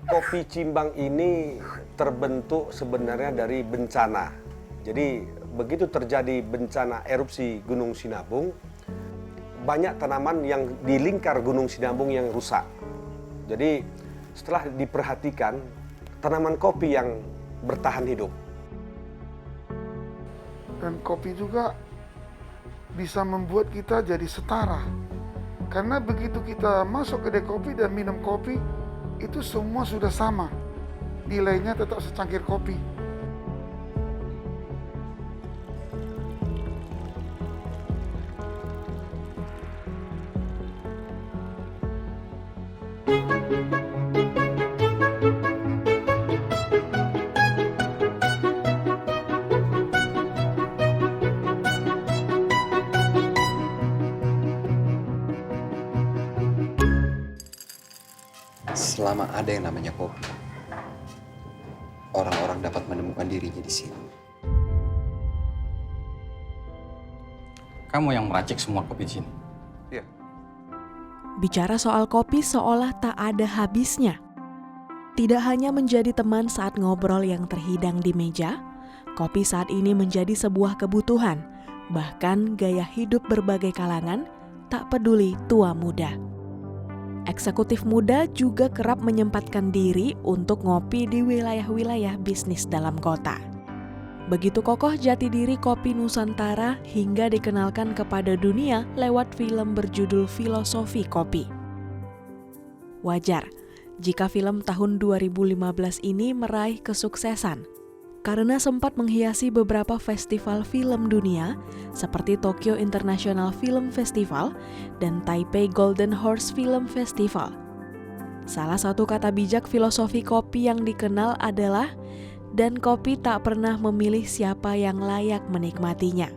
Kopi Cimbang ini terbentuk sebenarnya dari bencana. Jadi begitu terjadi bencana erupsi Gunung Sinabung, banyak tanaman yang di lingkar Gunung Sinabung yang rusak. Jadi setelah diperhatikan, tanaman kopi yang bertahan hidup. Dan kopi juga bisa membuat kita jadi setara. Karena begitu kita masuk kedai kopi dan minum kopi, itu semua sudah sama. Nilainya tetap secangkir kopi. Selama ada yang namanya kopi, orang-orang dapat menemukan dirinya di sini. Kamu yang meracik semua kopi di sini? Iya. Bicara soal kopi seolah tak ada habisnya. Tidak hanya menjadi teman saat ngobrol yang terhidang di meja, kopi saat ini menjadi sebuah kebutuhan, bahkan gaya hidup berbagai kalangan, tak peduli tua muda. Eksekutif muda juga kerap menyempatkan diri untuk ngopi di wilayah-wilayah bisnis dalam kota. Begitu kokoh jati diri kopi Nusantara hingga dikenalkan kepada dunia lewat film berjudul Filosofi Kopi. Wajar jika film tahun 2015 ini meraih kesuksesan, karena sempat menghiasi beberapa festival film dunia seperti Tokyo International Film Festival dan Taipei Golden Horse Film Festival. Salah satu kata bijak filosofi kopi yang dikenal adalah, dan kopi tak pernah memilih siapa yang layak menikmatinya.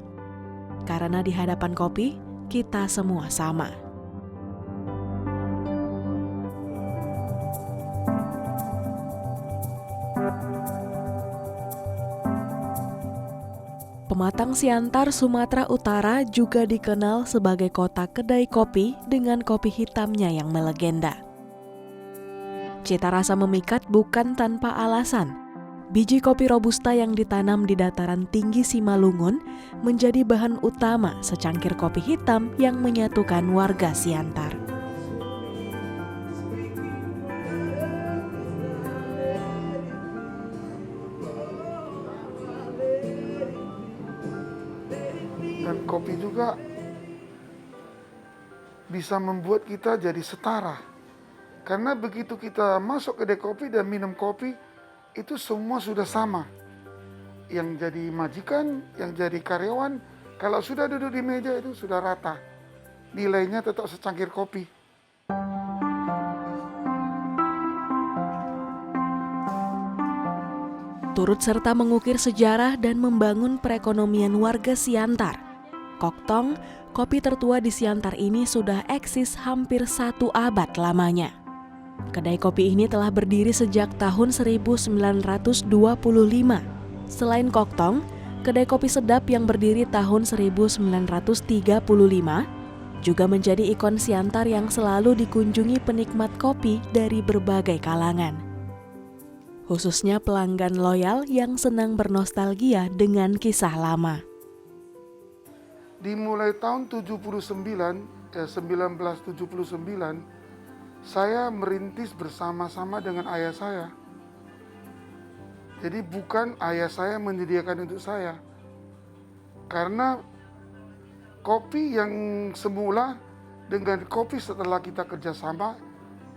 Karena di hadapan kopi, kita semua sama. Pematang Siantar, Sumatera Utara juga dikenal sebagai kota kedai kopi dengan kopi hitamnya yang melegenda. Cita rasa memikat bukan tanpa alasan. Biji kopi robusta yang ditanam di dataran tinggi Simalungun menjadi bahan utama secangkir kopi hitam yang menyatukan warga Siantar. Dan kopi juga bisa membuat kita jadi setara. Karena begitu kita masuk kedai kopi dan minum kopi, itu semua sudah sama. Yang jadi majikan, yang jadi karyawan, kalau sudah duduk di meja itu sudah rata. Nilainya tetap secangkir kopi. Turut serta mengukir sejarah dan membangun perekonomian warga Siantar. Koktong, kopi tertua di Siantar ini sudah eksis hampir 1 abad lamanya. Kedai kopi ini telah berdiri sejak tahun 1925. Selain Koktong, kedai kopi sedap yang berdiri tahun 1935 juga menjadi ikon Siantar yang selalu dikunjungi penikmat kopi dari berbagai kalangan. Khususnya pelanggan loyal yang senang bernostalgia dengan kisah lama. Dimulai tahun 1979, saya merintis bersama-sama dengan ayah saya. Jadi bukan ayah saya menyediakan untuk saya. Karena kopi yang semula dengan kopi setelah kita kerjasama,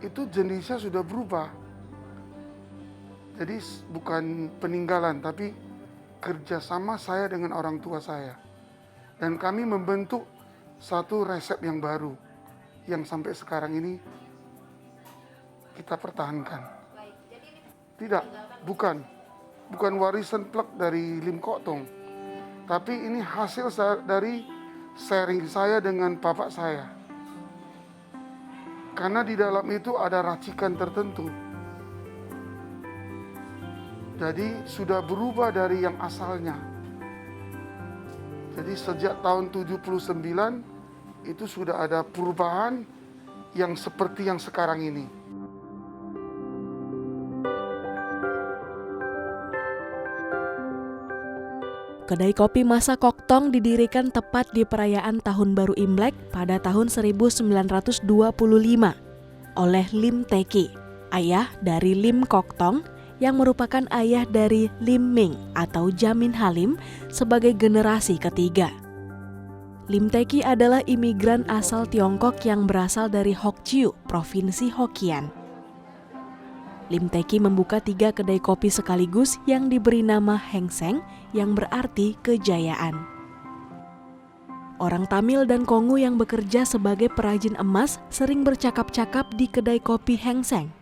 itu jenisnya sudah berubah. Jadi bukan peninggalan, tapi kerjasama saya dengan orang tua saya. Dan kami membentuk satu resep yang baru, yang sampai sekarang ini kita pertahankan. Tidak, bukan warisan plek dari Lim Kok Tong. Tapi ini hasil dari sharing saya dengan bapak saya. Karena di dalam itu ada racikan tertentu. Jadi sudah berubah dari yang asalnya. Jadi sejak tahun 79 itu sudah ada perubahan yang seperti yang sekarang ini. Kedai kopi Masa Koktong didirikan tepat di perayaan Tahun Baru Imlek pada tahun 1925 oleh Lim Teki, ayah dari Lim Koktong yang merupakan ayah dari Lim Ming atau Jamin Halim sebagai generasi ketiga. Lim Teki adalah imigran asal Tiongkok yang berasal dari Hokchiu, Provinsi Hokkien. Lim Teki membuka 3 kedai kopi sekaligus yang diberi nama Heng Seng yang berarti kejayaan. Orang Tamil dan Kongu yang bekerja sebagai perajin emas sering bercakap-cakap di kedai kopi Heng Seng.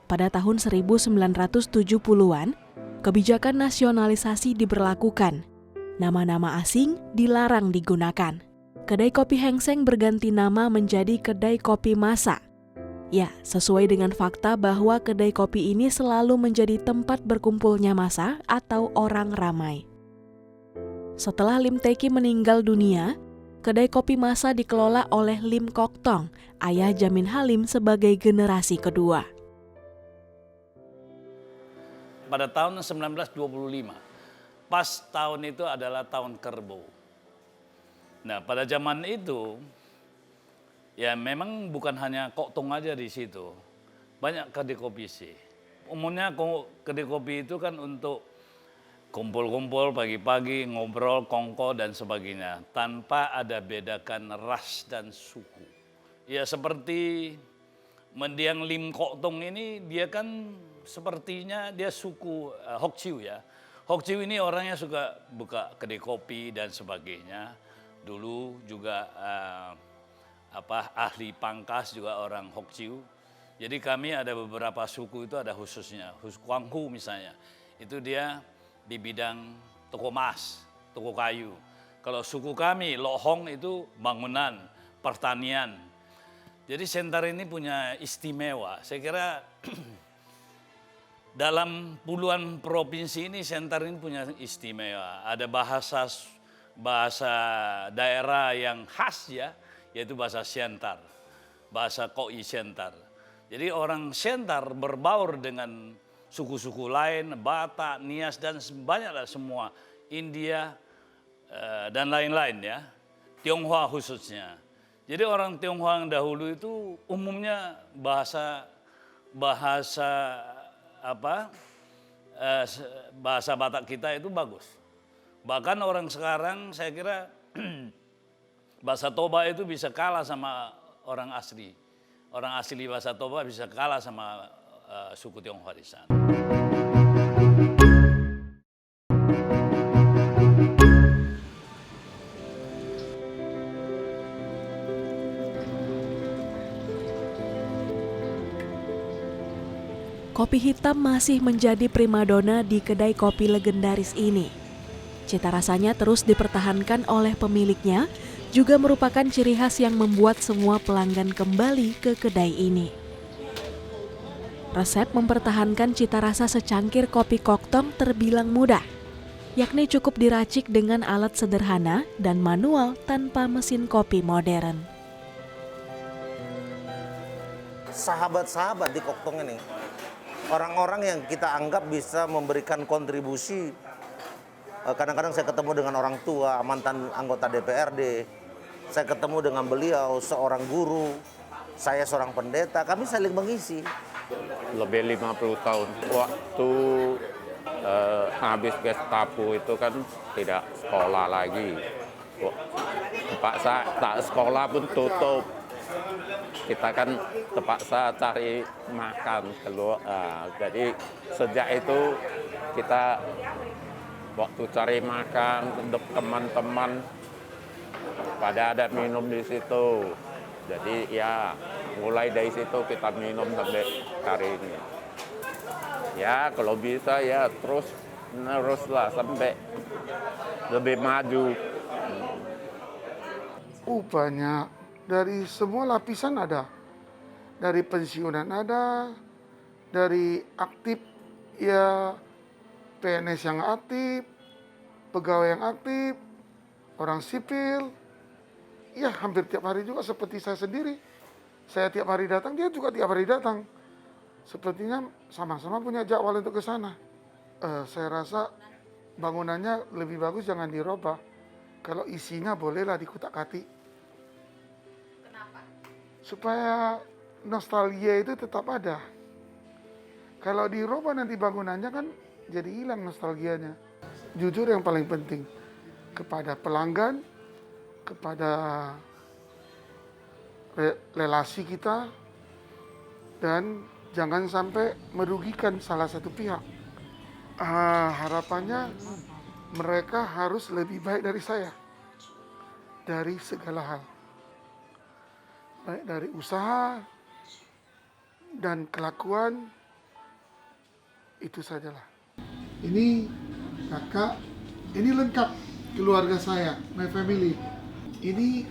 Pada tahun 1970-an, kebijakan nasionalisasi diberlakukan. Nama-nama asing dilarang digunakan. Kedai kopi Heng Seng berganti nama menjadi Kedai Kopi Masa. Ya, sesuai dengan fakta bahwa kedai kopi ini selalu menjadi tempat berkumpulnya massa atau orang ramai. Setelah Lim Teki meninggal dunia, kedai kopi Masa dikelola oleh Lim Koktong, ayah Jamin Halim sebagai generasi kedua. Pada tahun 1925, pas tahun itu adalah tahun kerbau. Nah, pada zaman itu, ya memang bukan hanya Koktong aja di situ. Banyak kedai kopi sih. Umumnya kedai kopi itu kan untuk kumpul-kumpul pagi-pagi, ngobrol, kongko dan sebagainya. Tanpa ada bedakan ras dan suku. Ya seperti mendiang Lim Koktong ini dia kan sepertinya dia suku Hokchiu ya. Hokchiu ini orangnya suka buka kedai kopi dan sebagainya. Dulu juga ahli pangkas juga orang Hokchiu. Jadi kami ada beberapa suku itu ada khususnya. Huanghu misalnya, itu dia di bidang toko emas, toko kayu. Kalau suku kami Lohong itu bangunan, pertanian. Jadi Sentara ini punya istimewa. Saya kira dalam puluhan provinsi ini Sentara ini punya istimewa. Ada bahasa daerah yang khas ya, yaitu bahasa Siantar, bahasa Koi Siantar. Jadi orang Siantar berbaur dengan suku-suku lain, Batak, Nias dan banyaklah semua, India dan lain-lain ya, Tionghoa khususnya. Jadi orang Tionghoa yang dahulu itu umumnya bahasa Batak kita itu bagus. Bahkan orang sekarang saya kira bahasa Toba itu bisa kalah sama orang asli. Orang asli bahasa Toba bisa kalah sama suku Tionghoa di sana. Kopi hitam masih menjadi primadona di kedai kopi legendaris ini. Cita rasanya terus dipertahankan oleh pemiliknya, juga merupakan ciri khas yang membuat semua pelanggan kembali ke kedai ini. Resep mempertahankan cita rasa secangkir kopi Koktong terbilang mudah, yakni cukup diracik dengan alat sederhana dan manual tanpa mesin kopi modern. Sahabat-sahabat di Koktong ini, orang-orang yang kita anggap bisa memberikan kontribusi. Kadang-kadang saya ketemu dengan orang tua, mantan anggota DPRD, saya ketemu dengan beliau, seorang guru, saya seorang pendeta, kami saling mengisi. Lebih 50 tahun. Waktu habis Gestapo itu kan tidak sekolah lagi. Terpaksa tak sekolah pun tutup. Kita kan terpaksa cari makan keluar. Jadi sejak itu kita waktu cari makan untuk teman-teman pada ada minum di situ. Jadi ya mulai dari situ kita minum sampai hari ini. Ya kalau bisa ya teruslah sampai lebih maju. Banyak. Dari semua lapisan ada. Dari pensiunan ada, dari aktif ya PNS yang aktif, pegawai yang aktif, orang sipil. Ya hampir tiap hari juga seperti saya sendiri. Saya tiap hari datang, dia juga tiap hari datang. Sepertinya sama-sama punya jadwal untuk ke sana. Saya rasa bangunannya lebih bagus jangan dirubah. Kalau isinya bolehlah dikutak-katik. Kenapa? Supaya nostalgia itu tetap ada. Kalau dirubah nanti bangunannya kan jadi hilang nostalgianya. Jujur yang paling penting kepada pelanggan, kepada relasi kita, dan jangan sampai merugikan salah satu pihak. Harapannya mereka harus lebih baik dari saya dari segala hal, baik dari usaha dan kelakuan. Itu sajalah. Ini kakak, ini lengkap keluarga saya, my family. Ini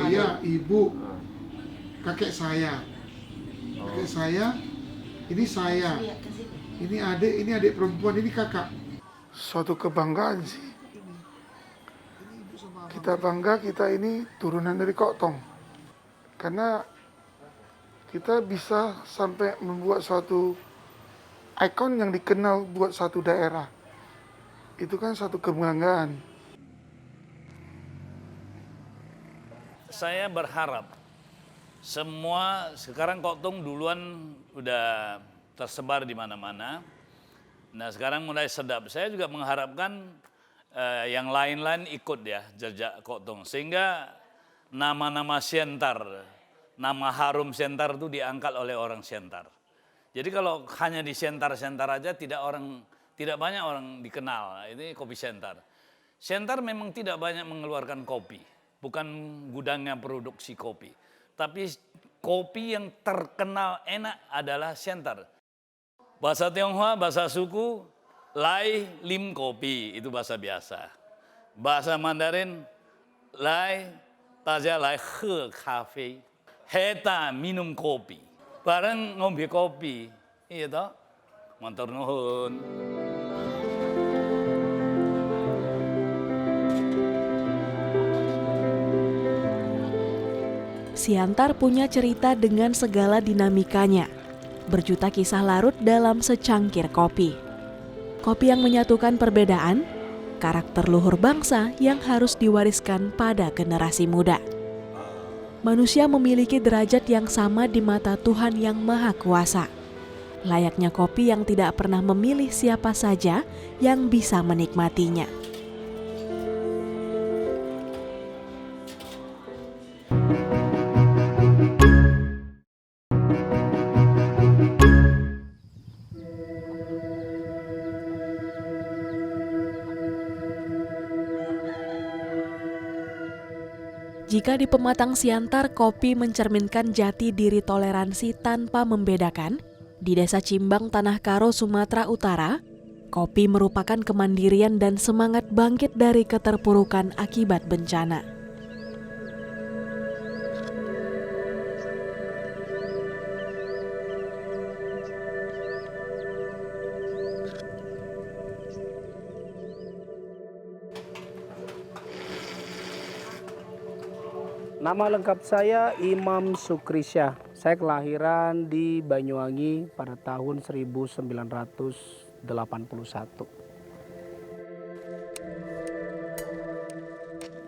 ayah, ibu, kakek saya, ini saya, ini adik perempuan, ini kakak. Suatu kebanggaan sih. Kita bangga kita ini turunan dari Kok Tong. Karena kita bisa sampai membuat suatu ikon yang dikenal buat satu daerah. Itu kan satu kebanggaan. Saya berharap semua sekarang Kok Tong duluan udah tersebar di mana-mana. Nah sekarang mulai sedap. Saya juga mengharapkan yang lain-lain ikut ya jejak Kok Tong. Sehingga nama-nama Siantar, nama harum Siantar itu diangkat oleh orang Siantar. Jadi kalau hanya di Siantar aja tidak banyak orang dikenal. Ini kopi Siantar. Siantar memang tidak banyak mengeluarkan kopi, bukan gudangnya produksi kopi. Tapi kopi yang terkenal enak adalah Siantar. Bahasa Tionghoa, bahasa suku, lai lim kopi, itu bahasa biasa. Bahasa Mandarin, lai taja lai he kafe, heta minum kopi. Bareng ngombe kopi, iya toh? Matur nuhun. Siantar punya cerita dengan segala dinamikanya. Berjuta kisah larut dalam secangkir kopi. Kopi yang menyatukan perbedaan, karakter luhur bangsa yang harus diwariskan pada generasi muda. Manusia memiliki derajat yang sama di mata Tuhan yang Maha Kuasa. Layaknya kopi yang tidak pernah memilih siapa saja yang bisa menikmatinya. Jika di pematang Siantar kopi mencerminkan jati diri toleransi tanpa membedakan, di Desa Cimbang, Tanah Karo, Sumatera Utara, kopi merupakan kemandirian dan semangat bangkit dari keterpurukan akibat bencana. Nama lengkap saya Imam Sukrisyah. Saya kelahiran di Banyuwangi pada tahun 1981.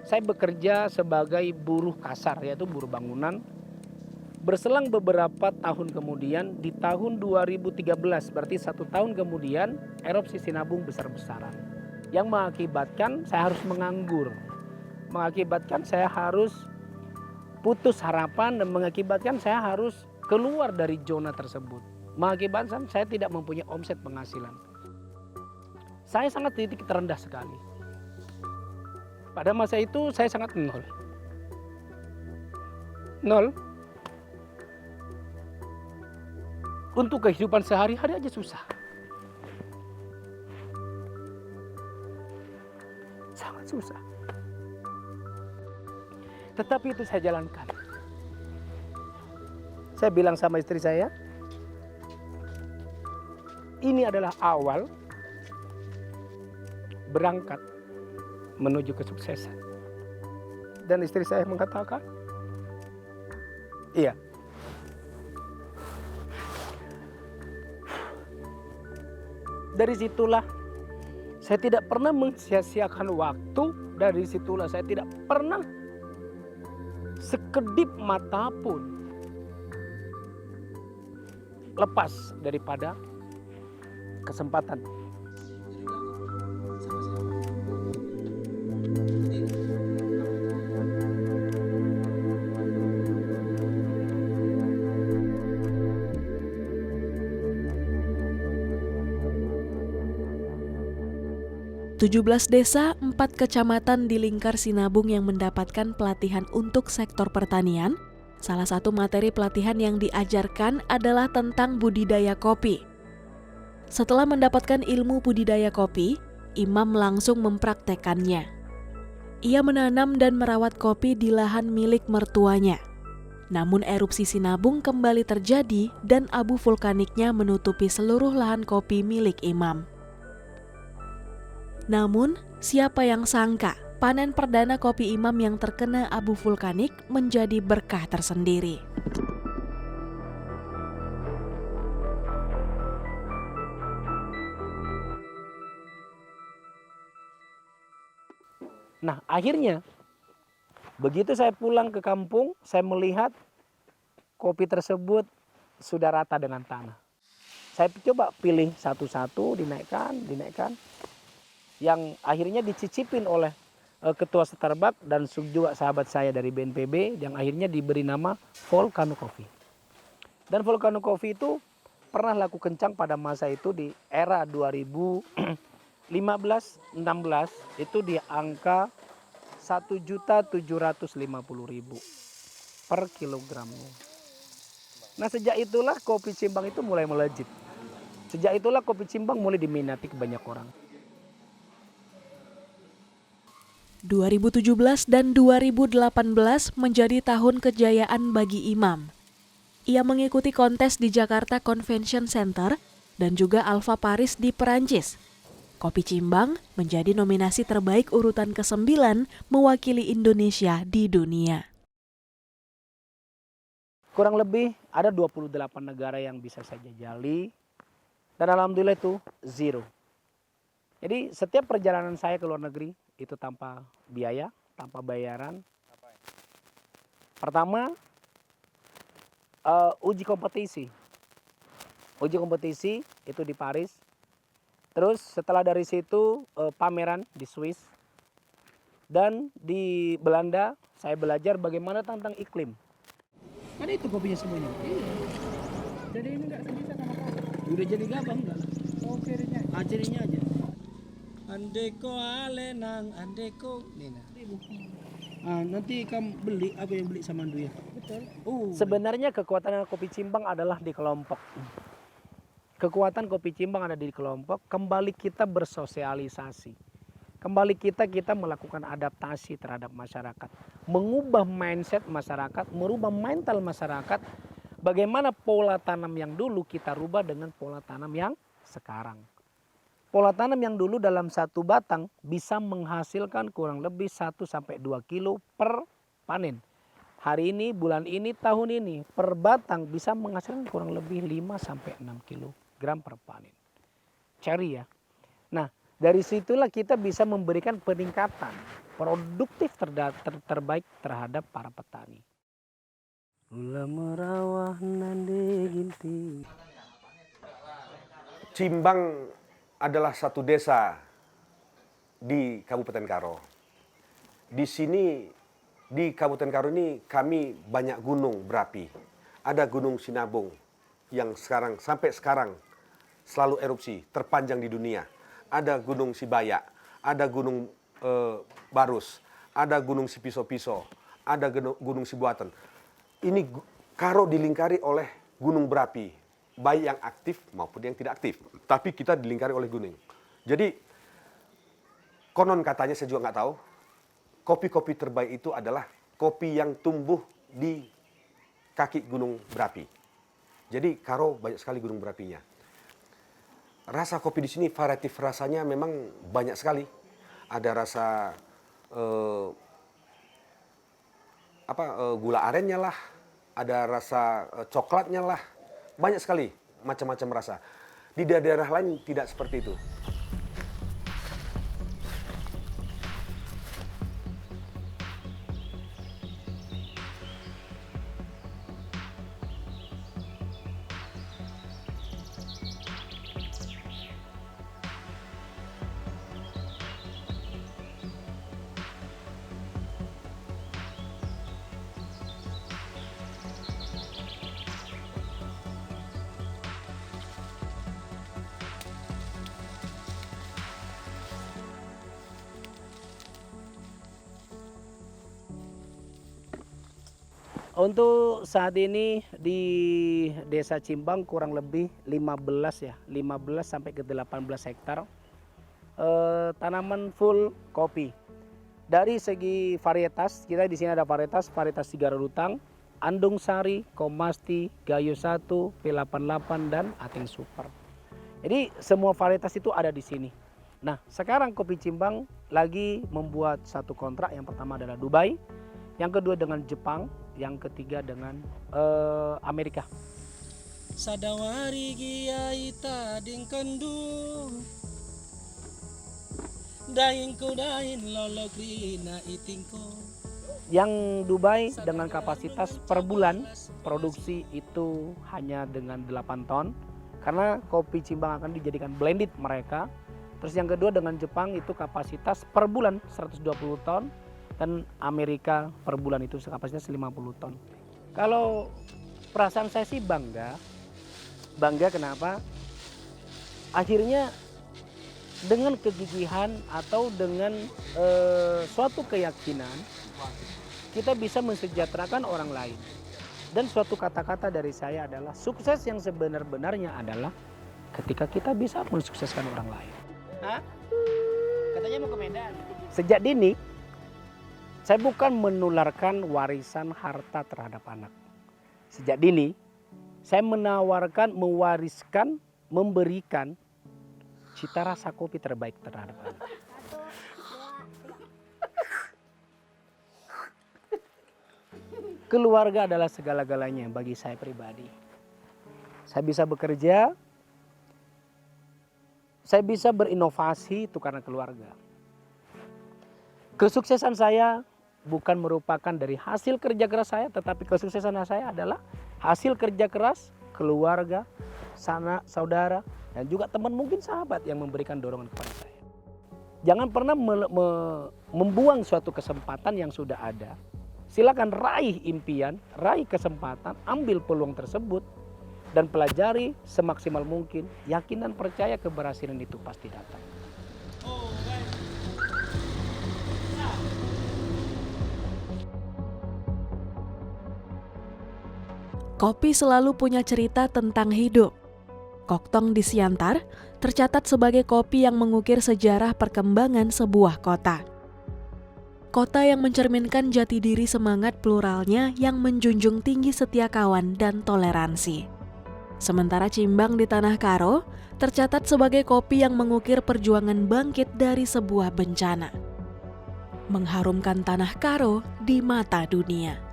Saya bekerja sebagai buruh kasar, yaitu buruh bangunan. Berselang beberapa tahun kemudian, di tahun 2013, berarti 1 tahun kemudian, erupsi Sinabung besar-besaran. Yang mengakibatkan saya harus menganggur. Mengakibatkan saya harus putus harapan dan mengakibatkan saya harus keluar dari zona tersebut. Mengakibatkan saya tidak mempunyai omset penghasilan. Saya sangat titik terendah sekali. Pada masa itu saya sangat nol. Nol. Untuk kehidupan sehari-hari aja susah. Sangat susah. Tetapi itu saya jalankan. Saya bilang sama istri saya, ini adalah awal berangkat menuju kesuksesan. Dan istri saya mengatakan, iya, Dari situlah saya tidak pernah mensia-siakan waktu. Dari situlah saya tidak pernah sekedip mata pun lepas daripada kesempatan. 17 desa, 4 kecamatan di lingkar Sinabung yang mendapatkan pelatihan untuk sektor pertanian. Salah satu materi pelatihan yang diajarkan adalah tentang budidaya kopi. Setelah mendapatkan ilmu budidaya kopi, Imam langsung mempraktekannya. Ia menanam dan merawat kopi di lahan milik mertuanya. Namun erupsi Sinabung kembali terjadi dan abu vulkaniknya menutupi seluruh lahan kopi milik Imam. Namun, siapa yang sangka panen perdana kopi Imam yang terkena abu vulkanik menjadi berkah tersendiri. Nah, akhirnya begitu saya pulang ke kampung, saya melihat kopi tersebut sudah rata dengan tanah. Saya coba pilih satu-satu, dinaikkan. Yang akhirnya dicicipin oleh ketua Starbucks dan juga sahabat saya dari BNPB yang akhirnya diberi nama Volcano Coffee. Dan Volcano Coffee itu pernah laku kencang pada masa itu di era 2015-16 itu di angka 1.750.000 per kilogramnya. Nah, sejak itulah kopi Cimbang itu mulai melejit. Sejak itulah kopi Cimbang mulai diminati ke banyak orang. 2017 dan 2018 menjadi tahun kejayaan bagi Imam. Ia mengikuti kontes di Jakarta Convention Center dan juga Alpha Paris di Perancis. Kopi Cimbang menjadi nominasi terbaik urutan ke-9 mewakili Indonesia di dunia. Kurang lebih ada 28 negara yang bisa saya jajali dan alhamdulillah itu zero. Jadi setiap perjalanan saya ke luar negeri itu tanpa biaya, tanpa bayaran. Pertama, uji kompetisi. Uji kompetisi itu di Paris. Terus setelah dari situ pameran di Swiss. Dan di Belanda saya belajar bagaimana tentang iklim. Kan itu kopinya semuanya. Iya. Jadi ini enggak sebisa sama kopi. Udah jadi gabang enggak? Oh, cirinya. Cirinya aja. Andeko alenang, andeko Nina. Nanti kamu beli, aku yang beli sama Andu ya. Betul. Sebenarnya kekuatan kopi Cimbang adalah di kelompok. Kekuatan kopi Cimbang ada di kelompok. Kembali kita bersosialisasi. Kembali kita melakukan adaptasi terhadap masyarakat, mengubah mindset masyarakat, merubah mental masyarakat. Bagaimana pola tanam yang dulu kita rubah dengan pola tanam yang sekarang. Pola tanam yang dulu dalam satu batang bisa menghasilkan kurang lebih 1-2 kilo per panen. Hari ini, bulan ini, tahun ini per batang bisa menghasilkan kurang lebih 5-6 kilogram per panen. Cherry ya. Nah, dari situlah kita bisa memberikan peningkatan produktif terbaik terhadap para petani. Gula merawah nande ginti. Cimbang adalah satu desa di Kabupaten Karo. Di sini, di Kabupaten Karo ini kami banyak gunung berapi. Ada Gunung Sinabung yang sampai sekarang selalu erupsi, terpanjang di dunia. Ada Gunung Sibaya, ada Gunung Barus, ada Gunung Sipiso-Piso, ada Gunung Sibuatan. Ini Karo dilingkari oleh gunung berapi. Baik yang aktif maupun yang tidak aktif. Tapi kita dilingkari oleh gunung. Jadi, konon katanya saya juga nggak tahu, kopi-kopi terbaik itu adalah kopi yang tumbuh di kaki gunung berapi. Jadi, Karo banyak sekali gunung berapinya. Rasa kopi di sini, variatif rasanya memang banyak sekali. Ada rasa gula arennya lah, ada rasa coklatnya lah. Banyak sekali macam-macam rasa. Di daerah lain tidak seperti itu. Untuk saat ini di Desa Cimbang kurang lebih 15 sampai ke 18 hektar tanaman full kopi. Dari segi varietas, kita di sini ada varietas Tiga Rutang, Andung Sari, Komasti, Gayo 1, P88 dan Ating Super. Jadi semua varietas itu ada di sini. Nah, sekarang Kopi Cimbang lagi membuat satu kontrak. Yang pertama adalah Dubai, yang kedua dengan Jepang, yang ketiga dengan Amerika. Sadawari giai tading kendu daing ko dain lolo krina itingko. Yang Dubai dengan kapasitas per bulan produksi itu hanya dengan 8 ton karena Kopi Cimbang akan dijadikan blended mereka. Terus yang kedua dengan Jepang itu kapasitas per bulan 120 ton dan Amerika per bulan itu kapasitas 50 ton. Kalau perasaan saya sih bangga kenapa? Akhirnya dengan kegigihan atau dengan suatu keyakinan kita bisa mensejahterakan orang lain. Dan suatu kata-kata dari saya adalah sukses yang sebenar-benarnya adalah ketika kita bisa mensukseskan orang lain. Hah? Katanya mau ke Medan. Sejak dini saya bukan menularkan warisan harta terhadap anak. Sejak dini saya menawarkan, mewariskan, memberikan cita rasa kopi terbaik terhadap anak. Keluarga adalah segala-galanya bagi saya pribadi. Saya bisa bekerja, saya bisa berinovasi itu karena keluarga. Kesuksesan saya bukan merupakan dari hasil kerja keras saya, tetapi kesuksesan saya adalah hasil kerja keras keluarga, sanak, saudara, dan juga teman mungkin sahabat yang memberikan dorongan kepada saya. Jangan pernah membuang suatu kesempatan yang sudah ada. Silakan raih impian, raih kesempatan, ambil peluang tersebut, dan pelajari semaksimal mungkin. Yakin dan percaya keberhasilan itu pasti datang. Kopi selalu punya cerita tentang hidup. Koktong di Siantar tercatat sebagai kopi yang mengukir sejarah perkembangan sebuah kota. Kota yang mencerminkan jati diri semangat pluralnya yang menjunjung tinggi setia kawan dan toleransi. Sementara Cimbang di Tanah Karo tercatat sebagai kopi yang mengukir perjuangan bangkit dari sebuah bencana. Mengharumkan Tanah Karo di mata dunia.